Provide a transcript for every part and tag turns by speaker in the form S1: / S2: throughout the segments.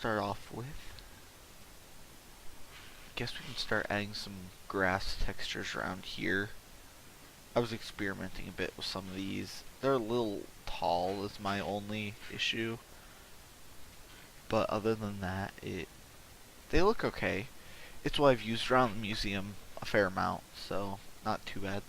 S1: start off with, I guess we can start adding some grass textures around here. I was experimenting a bit with some of these. They're a little tall is my only issue. But other than that, they look okay. It's what I've used around the museum a fair amount, so not too bad.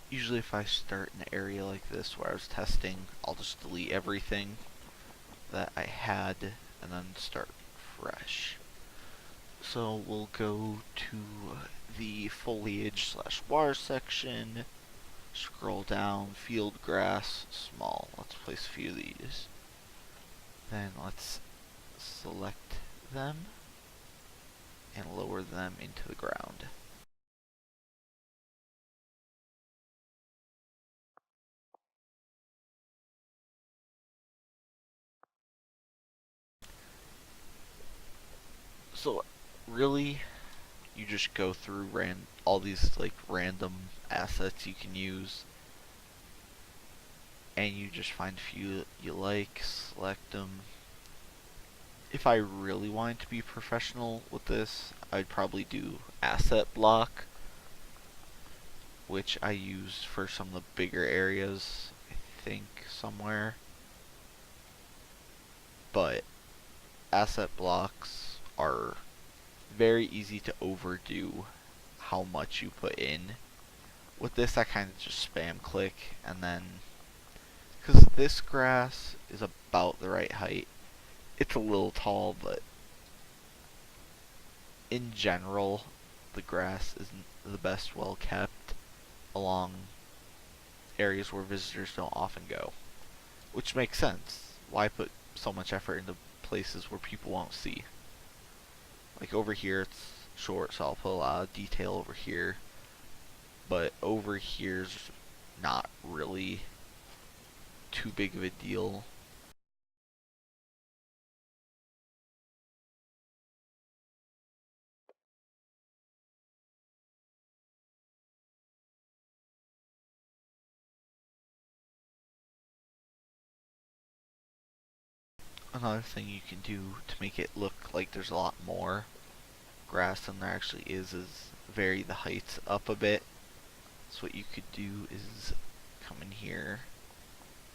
S1: Usually if I start an area like this where I was testing, I'll just delete everything that I had and then start fresh. So we'll go to the foliage slash water section, scroll down, field grass, small. Let's place a few of these. Then let's select them and lower them into the ground. So really, you just go through all these like random assets you can use, and you just find a few you like, select them. If I really wanted to be professional with this, I'd probably do asset block, which I use for some of the bigger areas, I think somewhere. But asset blocks are very easy to overdo how much you put in. With this, I kind of just spam click, and then, because this grass is about the right height, it's a little tall, but in general, the grass isn't the best well kept along areas where visitors don't often go. Which makes sense. Why put so much effort into places where people won't see? Like over here, it's short, so I'll put a lot of detail over here. But over here's not really too big of a deal. Another thing you can do to make it look like there's a lot more grass than there actually is vary the heights up a bit. So what you could do is come in here,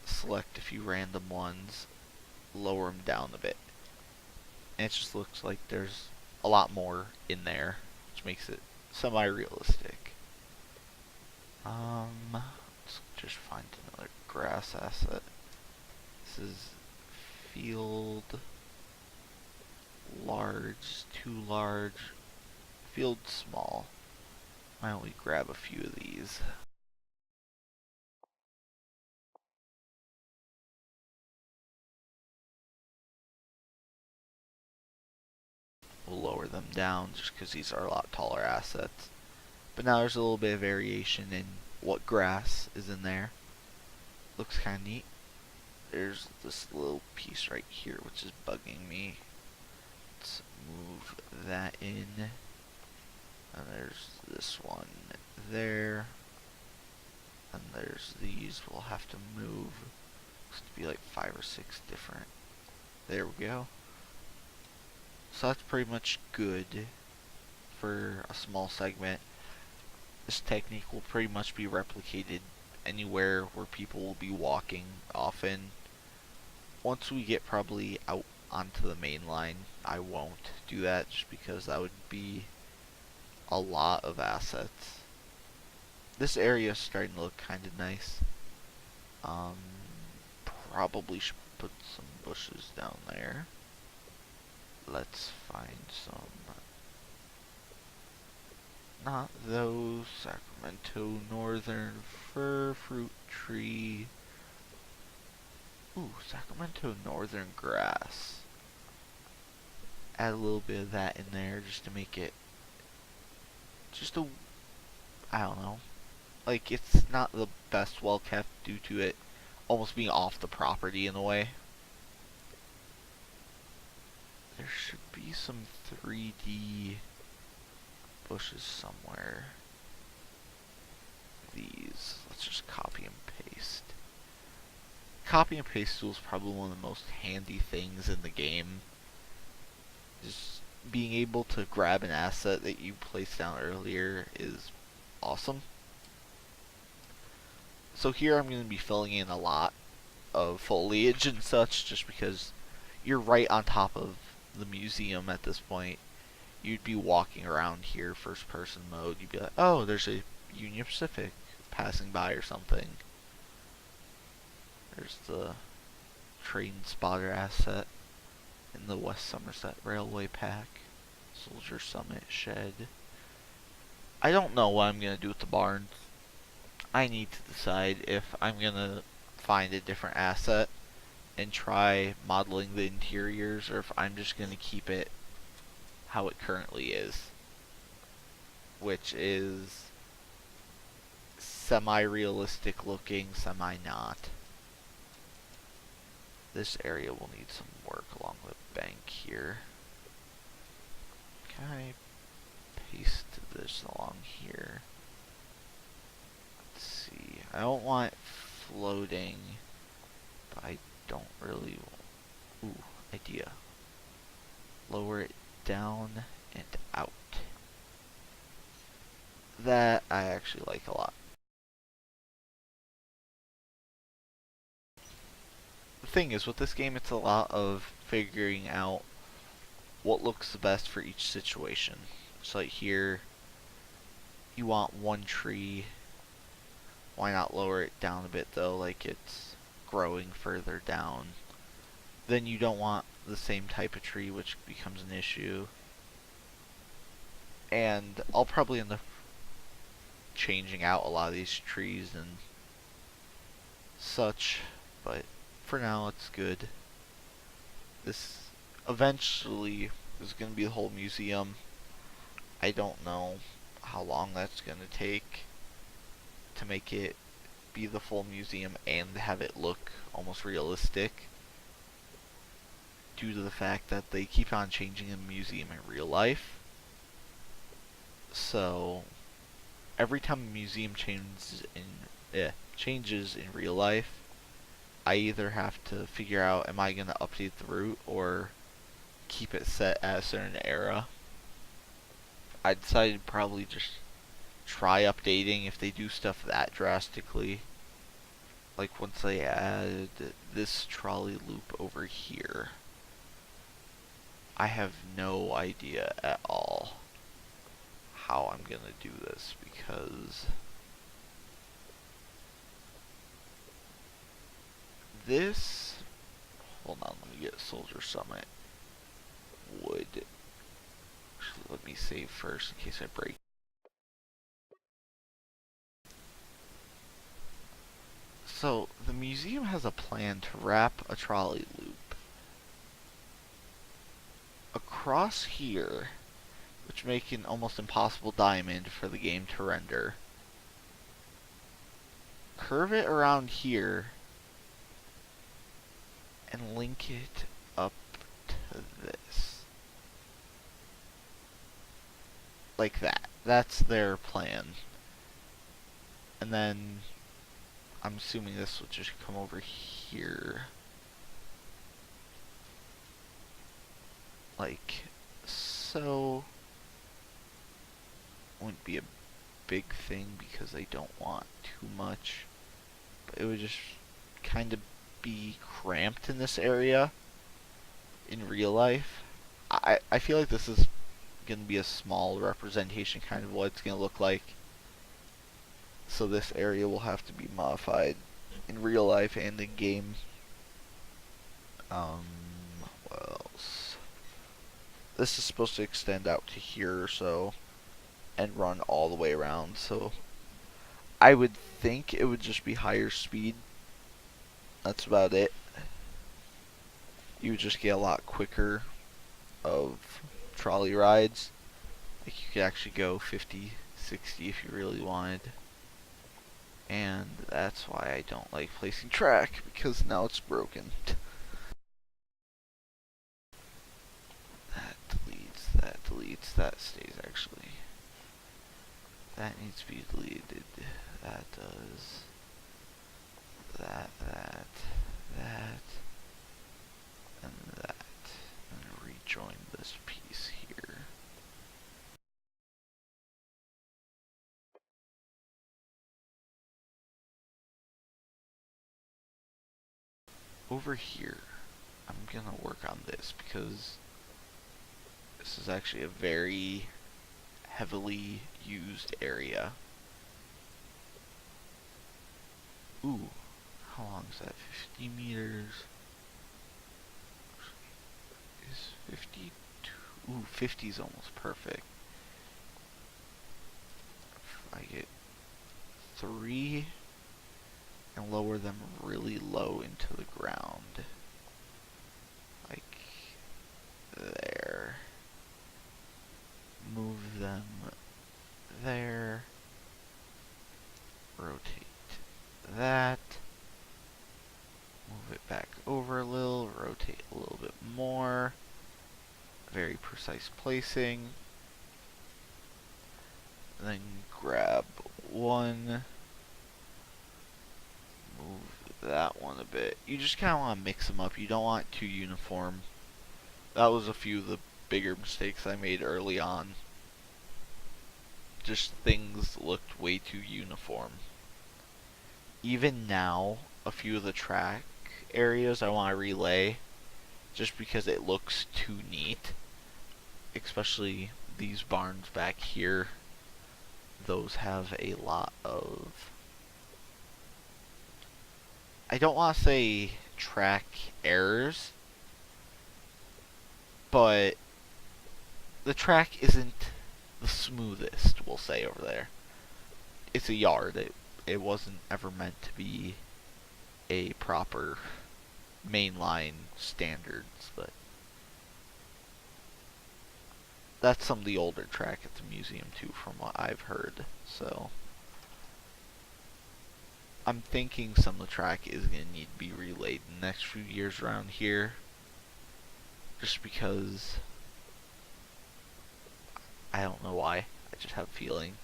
S1: select a few random ones, lower them down a bit. And it just looks like there's a lot more in there, which makes it semi-realistic. Let's just find another grass asset. This is field large, too large, field small. Why don't we grab a few of these? We'll lower them down just because these are a lot taller assets. But now there's a little bit of variation in what grass is in there. Looks kind of neat. There's this little piece right here which is bugging me. Let's move that in. And there's this one there. And there's these we'll have to move. Looks to be like 5 or 6 different. There we go. So that's pretty much good for a small segment. This technique will pretty much be replicated anywhere where people will be walking often. Once we get probably out onto the main line, I won't do that just because that would be a lot of assets. This area is starting to look kind of nice. Probably should put some bushes down there. Let's find some. Not those. Sacramento Northern Fir Fruit Tree. Ooh, Sacramento Northern Grass. Add a little bit of that in there just to make it I don't know. Like, it's not the best well kept due to it almost being off the property in a way. There should be some 3D bushes somewhere. let's just copy and paste. Copy and paste tool is probably one of the most handy things in the game. Just being able to grab an asset that you placed down earlier is awesome. So here I'm going to be filling in a lot of foliage and such just because you're right on top of the museum at this point. You'd be walking around here first person mode. You'd be like, oh, there's a Union Pacific passing by or something. There's the train spotter asset in the West Somerset Railway Pack. Soldier Summit Shed. I don't know what I'm going to do with the barns. I need to decide if I'm going to find a different asset and try modeling the interiors, or if I'm just going to keep it how it currently is, which is semi-realistic looking, semi-not. This area will need some work along the bank here. Can I paste this along here? Let's see. I don't want it floating, but I don't really... Ooh, idea. Lower it down and out. That I actually like a lot. The thing is, with this game, it's a lot of figuring out what looks the best for each situation. So like here, you want one tree. Why not lower it down a bit though, like it's growing further down? Then you don't want the same type of tree, which becomes an issue. And I'll probably end up changing out a lot of these trees and such, but for now it's good. This eventually is going to be the whole museum. I don't know how long that's going to take to make it be the full museum and have it look almost realistic, due to the fact that they keep on changing the museum in real life. So every time a museum changes in real life, I either have to figure out, am I going to update the route or keep it set at a certain era. I decided probably just try updating if they do stuff that drastically. Like once they add this trolley loop over here, I have no idea at all how I'm gonna do this, because this, hold on, let me get Soldier Summit wood. Actually, let me save first in case I break. So the museum has a plan to wrap a trolley loop across here, which make an almost impossible diamond for the game to render. Curve it around here and link it up to this. Like that. That's their plan. And then I'm assuming this will just come over here. Like so. Wouldn't be a big thing because I don't want too much. But it would just kind of be cramped in this area in real life. I feel like this is going to be a small representation kind of what it's going to look like. So this area will have to be modified in real life and in game. What else? This is supposed to extend out to here or so and run all the way around, so I would think it would just be higher speed. That's about it. You would just get a lot quicker of trolley rides. Like you could actually go 50, 60 if you really wanted. And that's why I don't like placing track, because now it's broken. That deletes, that stays actually. That needs to be deleted. That does. that, and that, and rejoin this piece here. Over here, I'm gonna work on this because this is actually a very heavily used area. Ooh, how long is that? 50 meters. Is 52? Ooh, 50 is almost perfect. If I get 3 and lower them really low into the ground. Like there. Move them there. Rotate that. Move it back over a little. Rotate a little bit more. Very precise placing. Then grab one. Move that one a bit. You just kind of want to mix them up. You don't want too uniform. That was a few of the bigger mistakes I made early on. Just things looked way too uniform. Even now, a few of the track areas I want to relay just because it looks too neat. Especially these barns back here. Those have a lot of, I don't want to say track errors, but the track isn't the smoothest, we'll say, over there. It's a yard. It wasn't ever meant to be a proper mainline standards, but that's some of the older track at the museum too, from what I've heard. So I'm thinking some of the track is going to need to be relayed in the next few years around here, just because I don't know why. I just have a feeling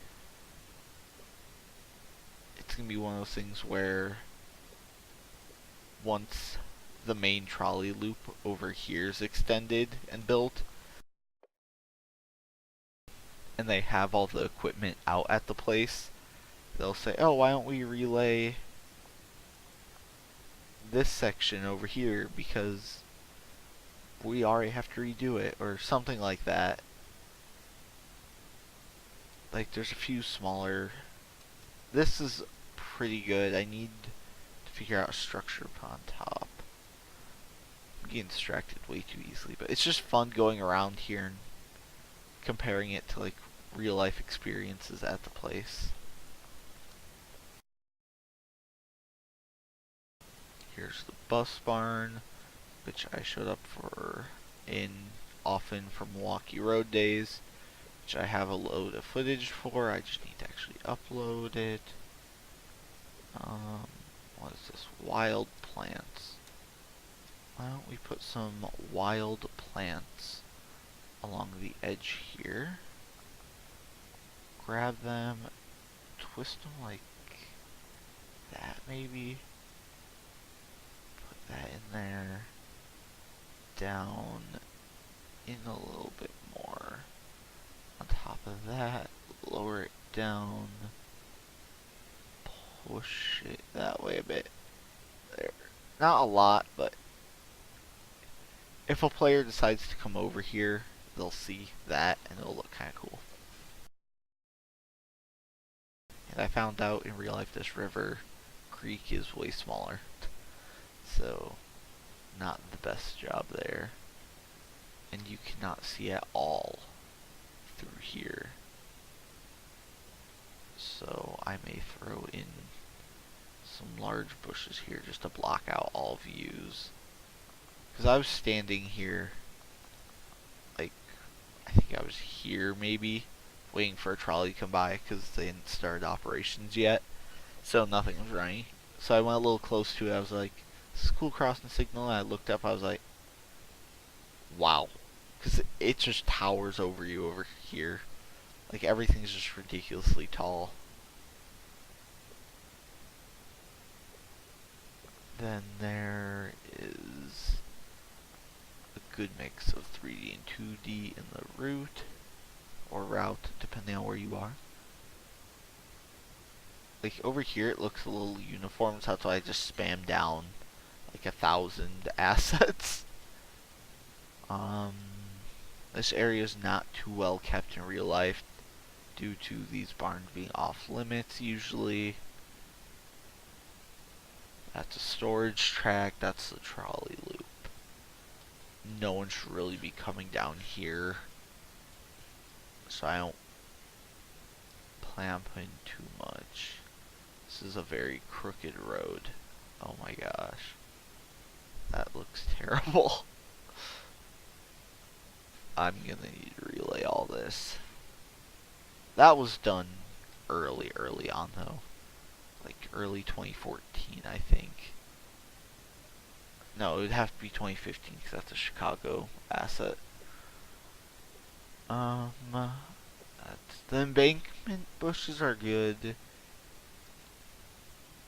S1: it's going to be one of those things where once the main trolley loop over here is extended and built, and they have all the equipment out at the place, they'll say, oh, why don't we relay this section over here because we already have to redo it, or something like that. Like, there's a few smaller. This is pretty good. I need to figure out a structure upon top. I'm getting distracted way too easily, but it's just fun going around here and comparing it to like real life experiences at the place. Here's the bus barn, which I showed up for in often for Milwaukee Road Days, which I have a load of footage for. I just need to actually upload it. What is this? Wild plants. Why don't we put some wild plants along the edge here? Grab them, twist them like that maybe. Put that in there. Down in a little bit more. On top of that, lower it down. Push it that way a bit. There. Not a lot, but if a player decides to come over here, they'll see that and it'll look kind of cool. And I found out in real life this river creek is way smaller. So, not the best job there. And you cannot see at all through here. So I may throw in some large bushes here just to block out all views. Because I was standing here, like, I think I was here maybe, waiting for a trolley to come by because they hadn't started operations yet. So nothing was running. So I went a little close to it. I was like, this is a cool crossing signal. And I looked up, I was like, wow. Because it just towers over you over here. Like, everything's just ridiculously tall. Then there is a good mix of 3D and 2D in the route, or route, depending on where you are. Like over here it looks a little uniform, so that's why I just spam down like 1,000 assets. This area is not too well kept in real life due to these barns being off limits usually. That's a storage track, that's the trolley loop. No one should really be coming down here, so I don't plan on putting too much. This is a very crooked road. Oh my gosh. That looks terrible. I'm gonna need to relay all this. That was done early on though. Like early 2014, I think. No, it would have to be 2015 because that's a Chicago asset. The embankment bushes are good.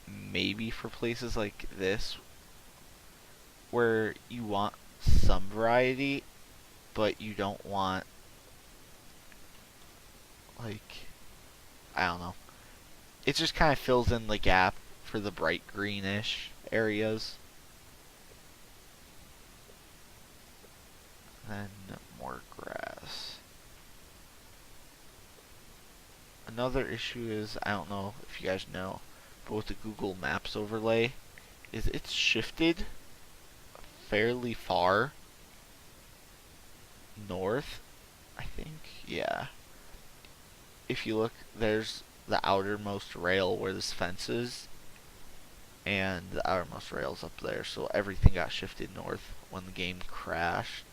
S1: Maybe for places like this where you want some variety, but you don't want, like, I don't know. It just kind of fills in the gap for the bright greenish areas. Then more grass. Another issue is, I don't know if you guys know, but with the Google Maps overlay, is it's shifted fairly far north, I think. Yeah. If you look, there's the outermost rail where this fence is, and the outermost rail's up there, so everything got shifted north when the game crashed.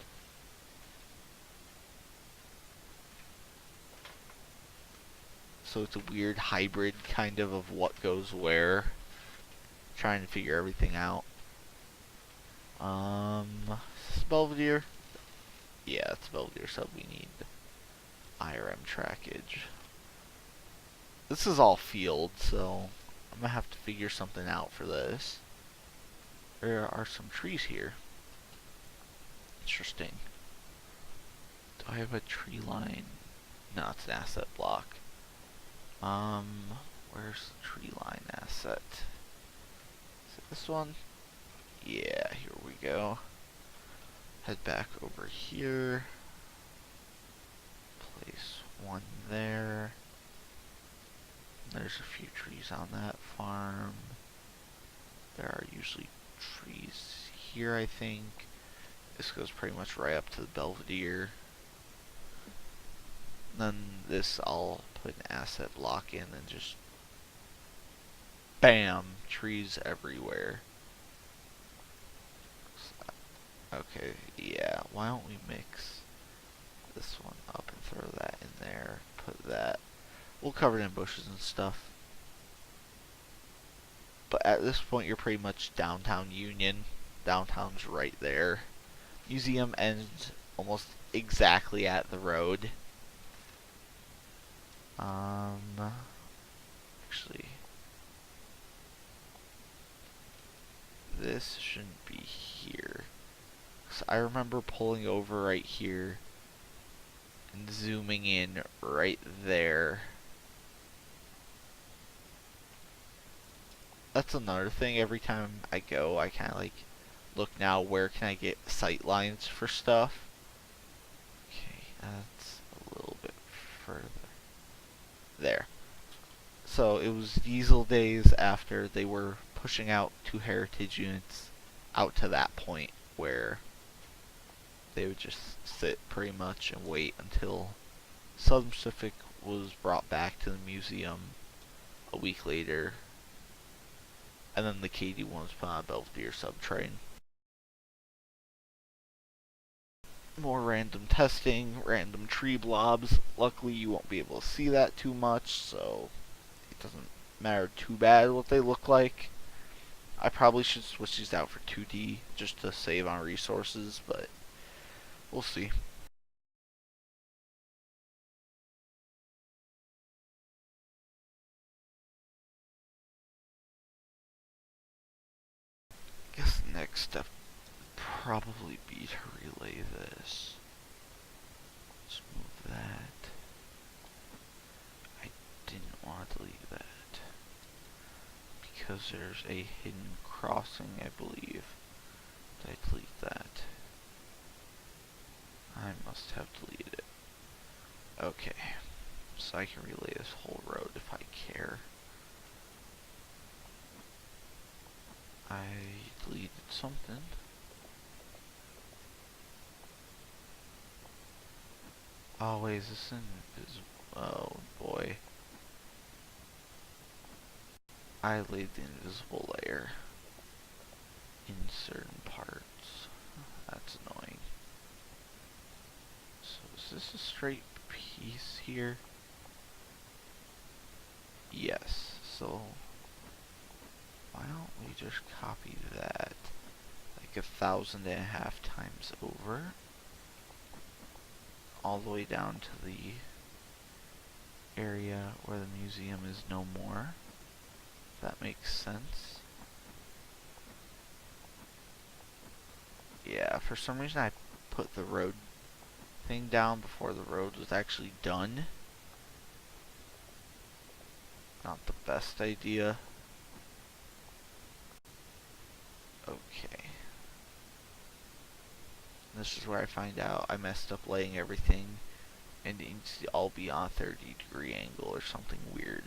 S1: So it's a weird hybrid kind of what goes where. Trying to figure everything out. Is this Belvedere? Yeah, it's Belvedere, so we need IRM trackage. This is all field, so I'm gonna have to figure something out for this. There are some trees here. Interesting. Do I have a tree line? No, it's an asset block. Where's the tree line asset? Is it this one? Yeah, here we go. Head back over here. Place one there. There's a few trees on that farm. There are usually trees here, I think. This goes pretty much right up to the Belvedere. Then this I'll put an asset block in and just BAM! Trees everywhere. Okay, yeah, why don't we mix this one up and throw that in there, put that. We'll cover it in bushes and stuff. But at this point you're pretty much downtown Union. Downtown's right there. Museum ends almost exactly at the road. Actually, this shouldn't be here. 'Cause I remember pulling over right here and zooming in right there. That's another thing. Every time I go, I kind of like look now where can I get sight lines for stuff. Okay, that's a little bit further. There. So it was Diesel days after they were pushing out 2 heritage units out to that point where they would just sit pretty much and wait until Southern Pacific was brought back to the museum a week later, and then the KD-1 was put on a Belvedere subtrain. More random testing, random tree blobs. Luckily you won't be able to see that too much, so it doesn't matter too bad what they look like. I probably should switch these out for 2D just to save on resources, but we'll see. next step would probably be to relay this. Let's move that. I didn't want to delete that because there's a hidden crossing, I believe. Did I delete that? I must have deleted it. Okay, so I can relay this whole road if I care. I deleted something. Oh wait, is this invisible? Oh boy. I laid the invisible layer in certain parts. That's annoying. So is this a straight piece here? Yes, so why don't we just copy that like 1,500 times over all the way down to the area where the museum is no more. That makes sense. Yeah, for some reason I put the road thing down before the road was actually done. Not the best idea. Okay. This is where I find out I messed up laying everything and it needs to all be on a 30-degree angle or something weird.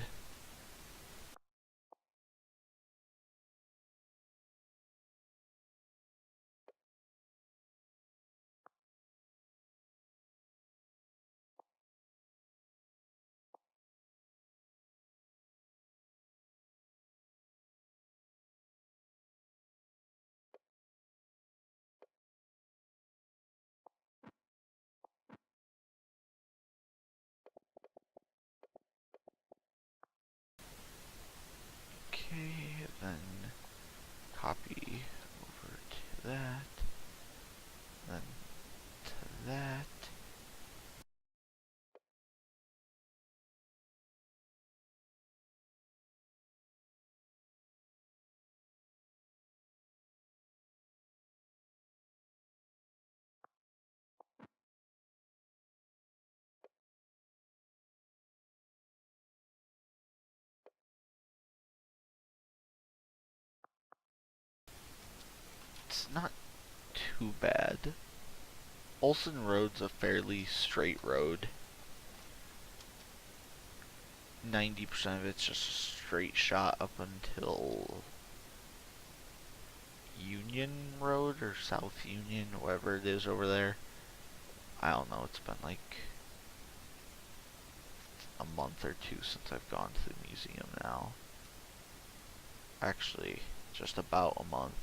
S1: Okay, then copy over to that, then to that. It's not too bad. Olson Road's a fairly straight road. 90% of it's just a straight shot up until Union Road or South Union, whatever it is over there. I don't know, it's been like a month or two since I've gone to the museum now. Actually, just about a month,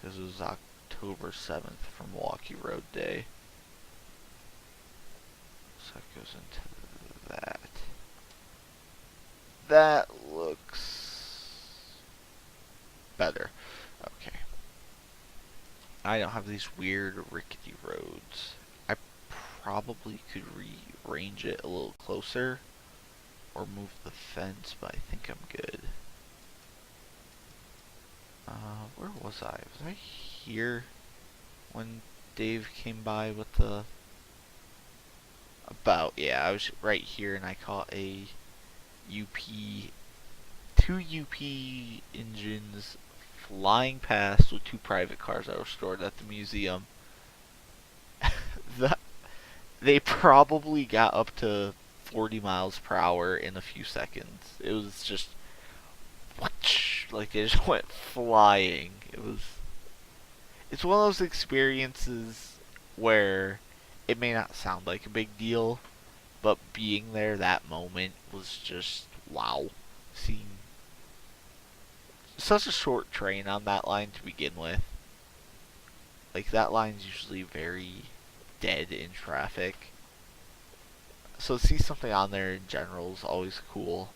S1: because it was October 7th for Milwaukee Road Day. So it goes into that. That looks better. Okay. I don't have these weird rickety roads. I probably could rearrange it a little closer or move the fence, but I think I'm good. Where was I? Was I here when Dave came by with the... Yeah, I was right here and I caught a two UP engines flying past with two private cars that were stored at the museum. that, they probably got up to 40 miles per hour in a few seconds. It was just whoosh, like it just went flying. It's one of those experiences where it may not sound like a big deal, but being there that moment was just wow. Seeing such a short train on that line to begin with. Like that line's usually very dead in traffic. So to see something on there in general is always cool.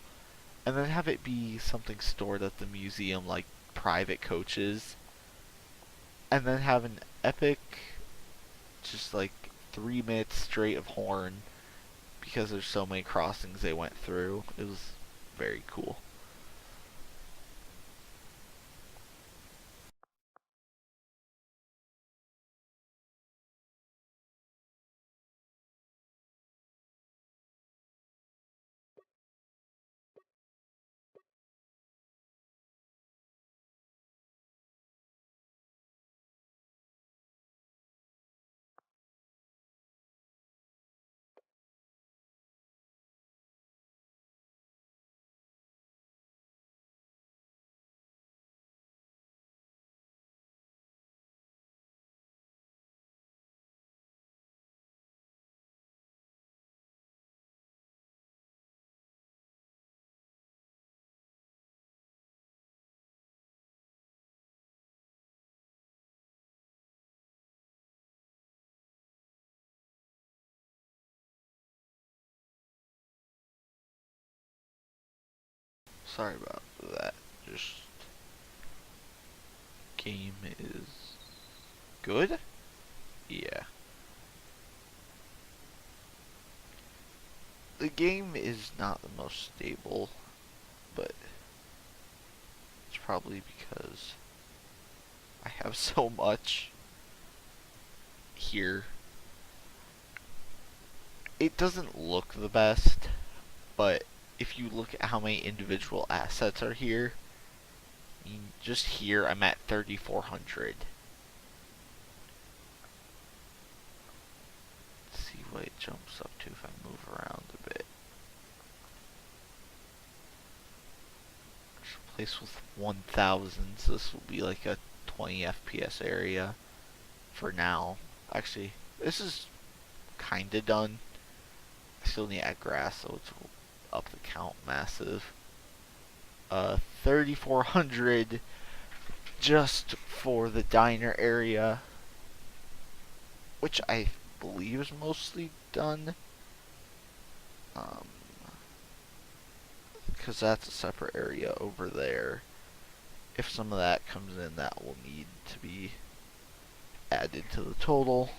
S1: And then have it be something stored at the museum like private coaches. And then have an epic just like 3 minutes straight of horn because there's so many crossings they went through. It was very cool. sorry about that. Just game is good? Yeah. The game is not the most stable, but it's probably because I have so much here. It doesn't look the best, but if you look at how many individual assets are here, just here I'm at 3,400. Let's see what it jumps up to if I move around a bit. There's a place with 1,000, so this will be like a 20 FPS area for now. Actually, this is kinda done. I still need to add grass, so it's up the count massive. 3,400 just for the diner area, which I believe is mostly done. Because that's a separate area over there. If some of that comes in, that will need to be added to the total.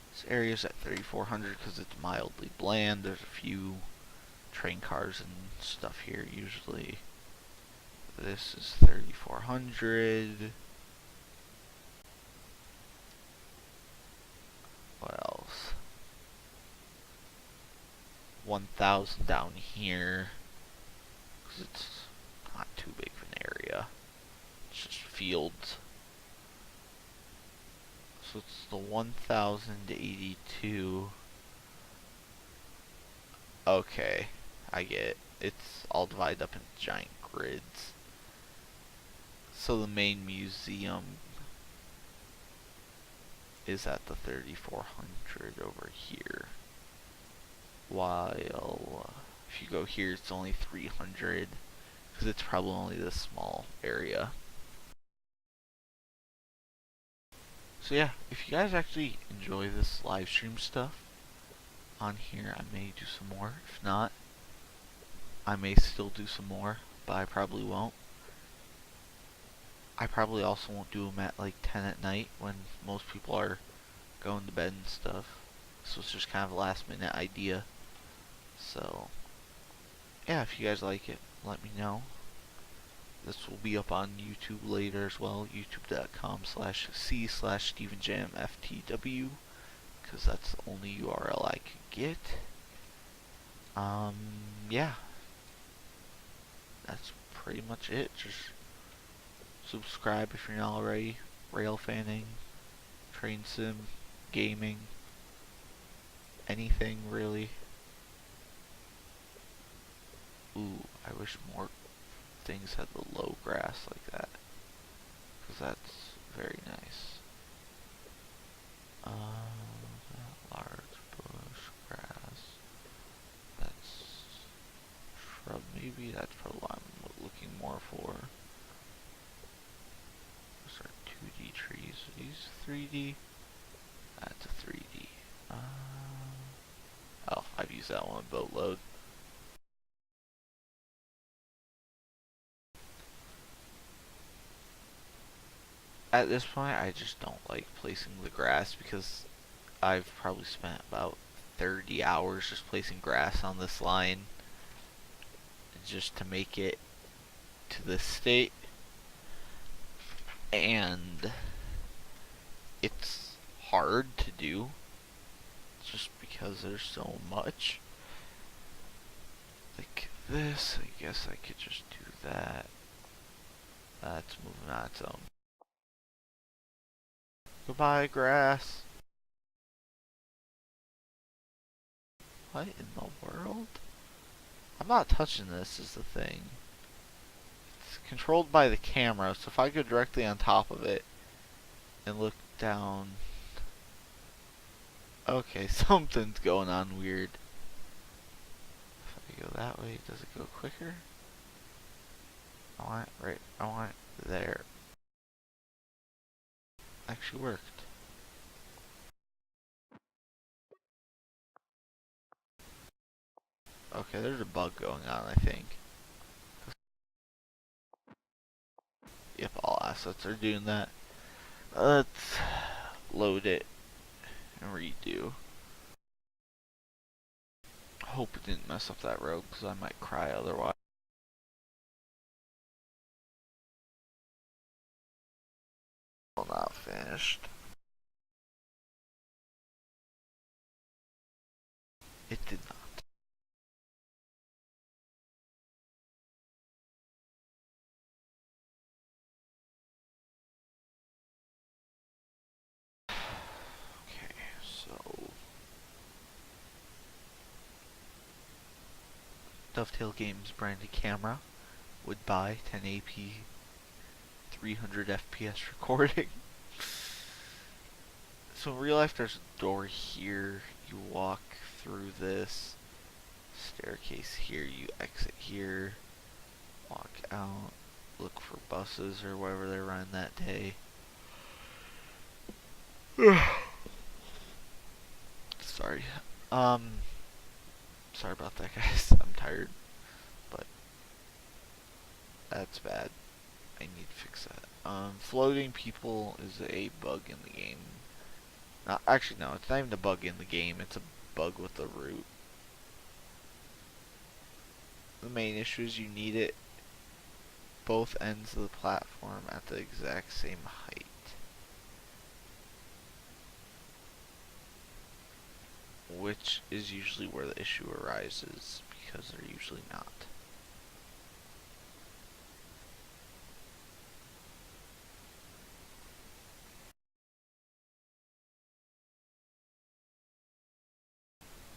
S1: This area's at 3,400 because it's mildly bland. There's a few train cars and stuff here usually. This is 3,400. What else? 1,000 down here. Because it's not too big of an area. It's just fields. So it's the 1,082. Okay, I get it. It's all divided up into giant grids. So the main museum is at the 3,400 over here. While if you go here, it's only 300 because it's probably only this small area. So yeah, if you guys actually enjoy this live stream stuff on here, I may do some more. If not, I may still do some more, but I probably won't. I probably also won't do them at like 10 at night when most people are going to bed and stuff. So it's just kind of a last minute idea. So yeah, if you guys like it, let me know. This will be up on YouTube later as well, youtube.com/c/StevenJamFTW, because that's the only URL I could get. Yeah, that's pretty much it. Just subscribe if you're not already. Rail fanning, train sim, gaming, anything really. Ooh, I wish more things had the low grass like that, because that's very nice. Large bush grass. That's shrub. Maybe that's probably what I'm looking more for. Those are 2D trees. Are these 3D? That's a 3D. Oh, I've used that one boatload. At this point, I just don't like placing the grass because I've probably spent about 30 hours just placing grass on this line just to make it to this state, and it's hard to do just because there's so much. Like this, I guess I could just do that. That's moving on its own. Goodbye, grass. What in the world? I'm not touching this, is the thing. It's controlled by the camera, so if I go directly on top of it and look down... Okay, something's going on weird. If I go that way, does it go quicker? I want it right, I want it there. Actually worked. Okay, there's a bug going on, I think. Yep, all assets are doing that. Let's load it and redo. Hope it didn't mess up that road, because I might cry otherwise. Still not finished. It did not. Okay, so Dovetail Games branded camera would buy 1080p 300 FPS recording. So in real life there's a door here, you walk through this staircase here, you exit here, walk out, look for buses or whatever they're running that day. Sorry. Sorry about that, guys. I'm tired, but that's bad. I need to fix that. Floating people is a bug in the game. Actually, no, it's not even a bug in the game. It's a bug with the route. The main issue is you need it both ends of the platform at the exact same height. Which is usually where the issue arises, because they're usually not.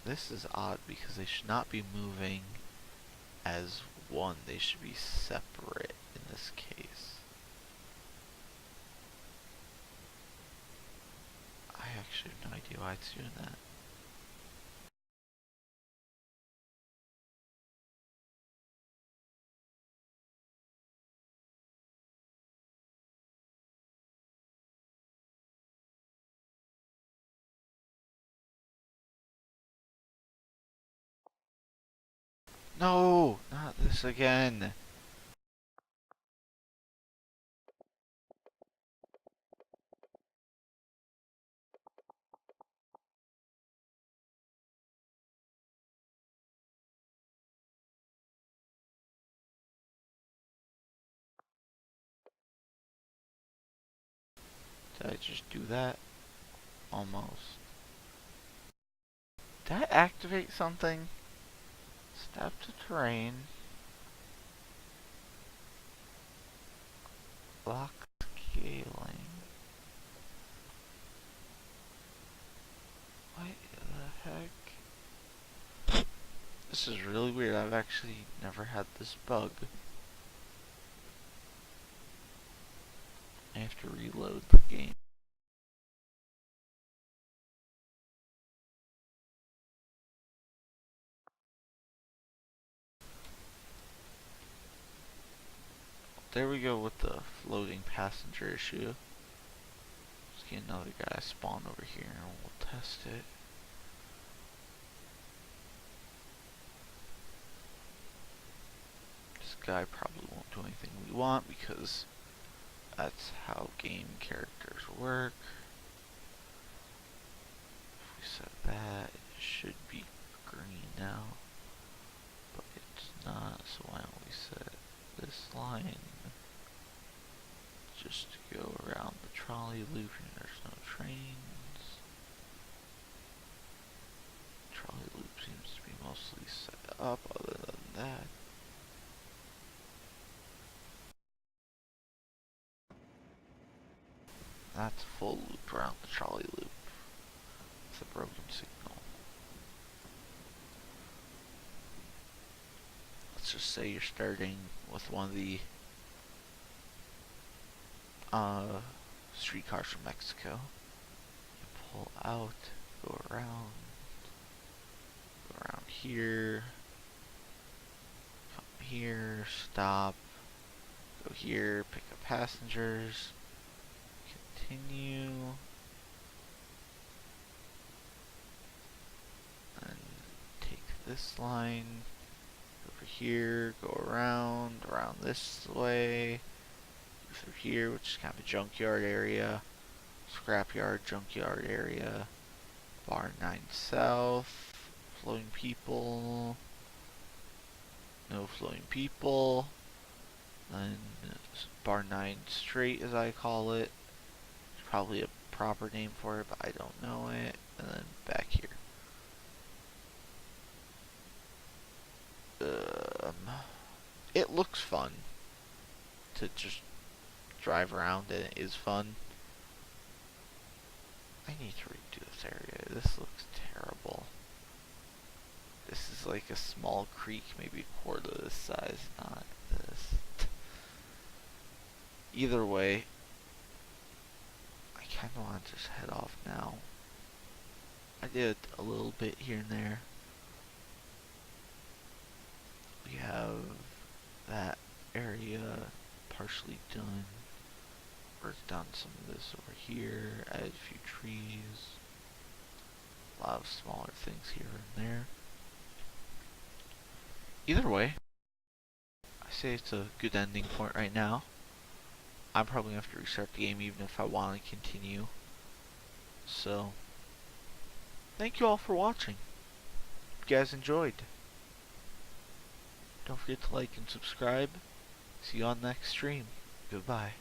S1: This is odd because they should not be moving as one. They should be separate in this case. I actually have no idea why it's doing that. No, not this again. Did I just do that? Almost. Did I activate something? Step to terrain. Lock scaling. What the heck? This is really weird. I've actually never had this bug. I have to reload the game. There we go with the floating passenger issue. Let's get another guy spawn over here and we'll test it. This guy probably won't do anything we want because that's how game characters work. If we set that, it should be green now. But it's not, so why don't we set this line just to go around the trolley loop and there's no trains. Trolley loop seems to be mostly set up other than that. That's a full loop around the trolley loop. It's a broken signal. Let's just say you're starting with one of the streetcars from Mexico. You pull out, go around here, come here, stop, go here, pick up passengers, continue, and take this line, here, go around this way, through here, which is kind of a junkyard area, scrapyard, junkyard area, Bar 9 South, flowing people, no flowing people, then Bar 9 Straight as I call it, it's probably a proper name for it, but I don't know it, and then back here. It looks fun to just drive around, and it is fun. I need to redo this area. This looks terrible. This is like a small creek, maybe a quarter of this size, not this. Either way, I kind of want to just head off now. I did a little bit here and there. We have that area partially done. Worked done some of this over here, added a few trees. A lot of smaller things here and there. Either way, I say it's a good ending point right now. I'm probably going to have to restart the game even if I want to continue. So, thank you all for watching. If you guys enjoyed, don't forget to like and subscribe. See you on the next stream. Goodbye.